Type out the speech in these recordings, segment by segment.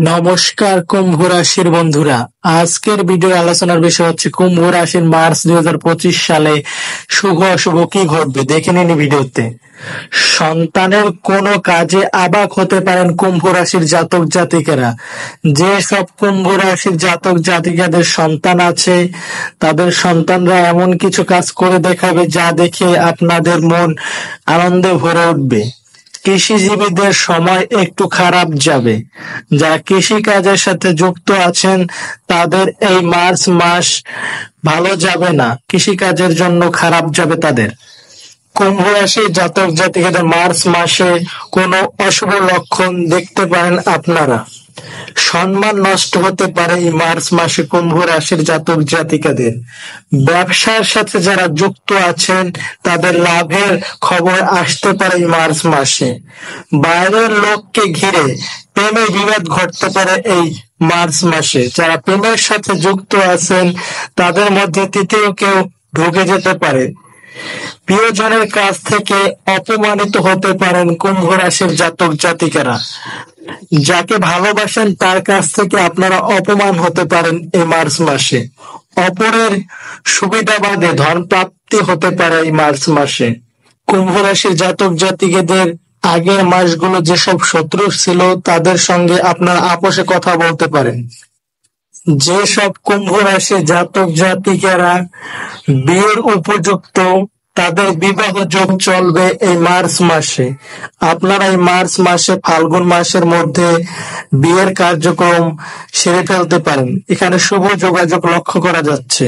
নমস্কার কুম্ভ রাশির বন্ধুরা, আজকের ভিডিও আলোচনার বিষয় হচ্ছে কুম্ভ রাশির মার্চ 2025 সালে শুভ অশুভ কি ঘটবে দেখে নিন ভিডিওতে। সন্তানের কোনো কাজে অবাক হতে পারেন কুম্ভ রাশির জাতক জাতিকারা। যে সব কুম্ভ রাশির জাতক জাতিকাদের সন্তান আছে, তাদের সন্তানরা এমন কিছু কাজ করে দেখাবে যা দেখে আপনাদের মন আনন্দে ভরে উঠবে। কৃষিজীবীদের সময় একটু খারাপ যাবে। যারা কৃষি কাজের সাথে যুক্ত আছেন তাদের এই মার্চ মাস ভালো যাবে না, কৃষি কাজের জন্য খারাপ যাবে তাদের। কুম্ভ রাশির জাতক জাতিকাদের মার্চ মাসে কোনো অশুভ লক্ষণ দেখতে পারেন আপনারা। সম্মান নষ্ট হতে পারে এই মার্চ মাসে কুম্ভ রাশির জাতক জাতিকাদের। ব্যবসার সাথে যারা যুক্ত আছেন তাদের লাভের খবর আসতে পারে এই মার্চ মাসে। বাইরের লোককে ঘিরে প্রেমে বিবাদ ঘটতে পারে এই মার্চ মাসে। যারা প্রেমের সাথে যুক্ত আছেন তাদের মধ্যে তৃতীয় কেউ ঢুকে যেতে পারে। প্রিয়জনের কাছ থেকে অপমানিত হতে পারেন কুম্ভ রাশির জাতক জাতিকারা। যাকে ভালোবাসেন তার কাছ থেকে আপনারা অপমান হতে পারেন এই মার্চ মাসে। অপরের সুবিধাবাদে ধন প্রাপ্তি হতে পারে এই মার্চ মাসে। কুম্ভ রাশির জাতক জাতিকাদের আগের মাসগুলো যেসব শত্রু ছিল তাদের সঙ্গে আপনারা আপোষে কথা বলতে পারেন। যেসব কুম্ভ রাশির জাতক জাতিকারা বিয়ের উপযুক্ত তাদের বিবাহ যোগ চলবে এই মার্চ মাসে। আপনারা এই মার্চ মাসে ফাল্গুন মাসের মধ্যে বিয়ের কার্যক্রম সেরে ফেলতে পারেন। এখানে শুভ যোগাযোগ লক্ষ্য করা যাচ্ছে।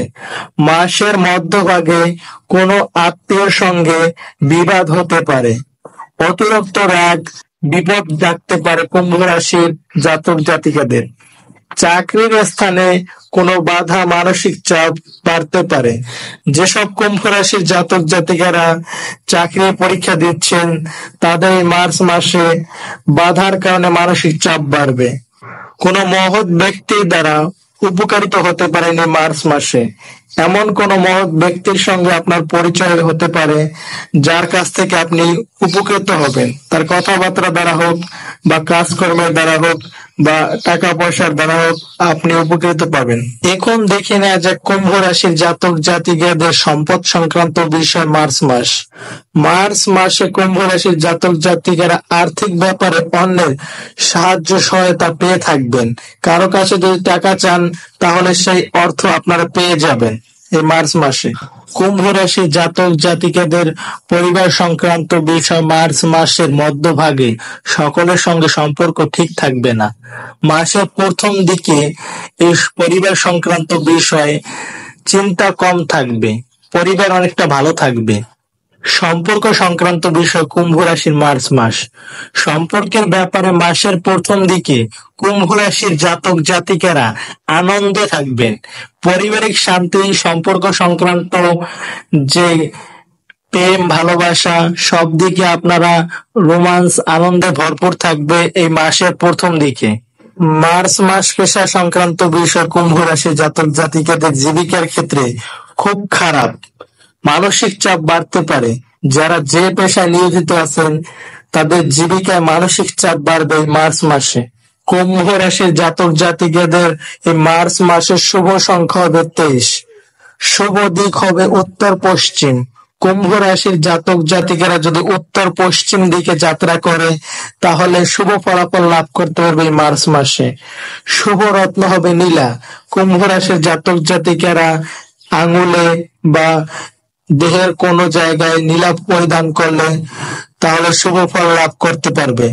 মাসের মধ্যভাগে কোনো আত্মীয়র সঙ্গে বিবাদ হতে পারে। অতিরিক্ত রাগ বিপদ ডাকতে পারে কুম্ভ রাশির জাতক জাতিকাদের। চাকরির স্থানে কোনো বাধা, মানসিক চাপ বাড়তে পারে। যেসব কুম্ভ রাশির জাতক জাতিকারা চাকরির পরীক্ষা দিচ্ছেন তাদের মার্চ মাসে বাধার কারণে মানসিক চাপ বাড়বে। কোনো মহৎ ব্যক্তির দ্বারা উপকারিত হতে পারেন এই মার্চ মাসে। এমন কোন মহৎ ব্যক্তির সঙ্গে আপনার পরিচয় হতে পারে যার কাছ থেকে আপনি উপকৃত হবেন। তার কথাবার্তা দ্বারা হোক বা কাজকর্মের দ্বারা হোক বা টাকা পয়সার দ্বারা হোক আপনি উপকৃত পাবেন। এখন দেখে নেওয়া যাক কুম্ভ রাশির জাতক জাতিকাদের সম্পদ সংক্রান্ত বিষয় মার্চ মাস। মার্চ মাসে কুম্ভ রাশির জাতক জাতিকারা আর্থিক ব্যাপারে অন্যের সাহায্য সহায়তা পেয়ে থাকবেন। কারো কাছে যদি টাকা চান তাহলে সেই অর্থ আপনারা পেয়ে যাবেন এই মার্চ মাসে। কুম্ভ রাশির জাতক জাতিকাদের পরিবার সংক্রান্ত বিষয় মার্চ মাসের মধ্যভাগে সকলের সঙ্গে সম্পর্ক ঠিক থাকবে না। মাসের প্রথম দিকে এই পরিবার সংক্রান্ত বিষয়ে চিন্তা কম থাকবে, পরিবার অনেকটা ভালো থাকবে। সম্পর্ক সংক্রান্ত বিষয় কুম্ভ রাশির মার্চ মাস। সম্পর্কের ব্যাপারে মাসের প্রথম দিকে কুম্ভ রাশির জাতক জাতিকারা আনন্দে থাকবেন। পারিবারিক শান্তি, সম্পর্ক সংক্রান্ত যে প্রেম ভালোবাসা সব দিকে আপনারা রোমান্স আনন্দে ভরপুর থাকবে এই মাসের প্রথম দিকে। মার্চ মাস পেশা সংক্রান্ত বিষয় কুম্ভ রাশির জাতক জাতিকাদের জীবিকার ক্ষেত্রে খুব খারাপ। মানসিক চাপ বাড়তে পারে। যারা যে পেশায় নিয়োজিত আছেন তাদের জীবিকায় মানসিক চাপ বাড়বে মার্চ মাসে। কুম্ভ রাশির জাতক জাতিকাদের এই মার্চ মাসের শুভ সংখ্যা হবে 23। শুভ দিক হবে উত্তর পশ্চিম। কুম্ভ রাশির জাতক জাতিকারা যদি উত্তর পশ্চিম দিকে যাত্রা করে তাহলে শুভ ফলাফল লাভ করতে পারবে এই মার্চ মাসে। শুভ রত্ন হবে নীলা। কুম্ভ রাশির জাতক জাতিকারা আঙুলে বা দেহের কোনো জায়গায় নীলা পরিধান করলে তাহলে শুভ ফল লাভ করতে পারবে।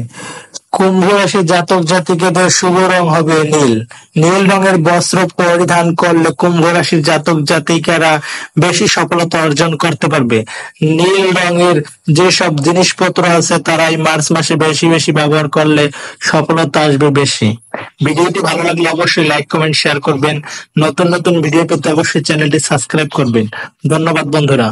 কুম্ভ রাশির জাতক জাতিকাদের শুভ রং হবে নীল। নীল রঙের বস্ত্র পরিধান করলে কুম্ভ রাশির জাতক জাতিকারা বেশি সফলতা অর্জন করতে পারবে। নীল রঙের যেসব জিনিসপত্র আছে তারা এই মার্চ মাসে বেশি বেশি ব্যবহার করলে সফলতা আসবে বেশি। ভিডিওটি ভালো লাগলে অবশ্যই লাইক, কমেন্ট, শেয়ার করবেন। নতুন নতুন ভিডিও পেতে অবশ্যই চ্যানেলটি সাবস্ক্রাইব করবেন। ধন্যবাদ বন্ধুরা।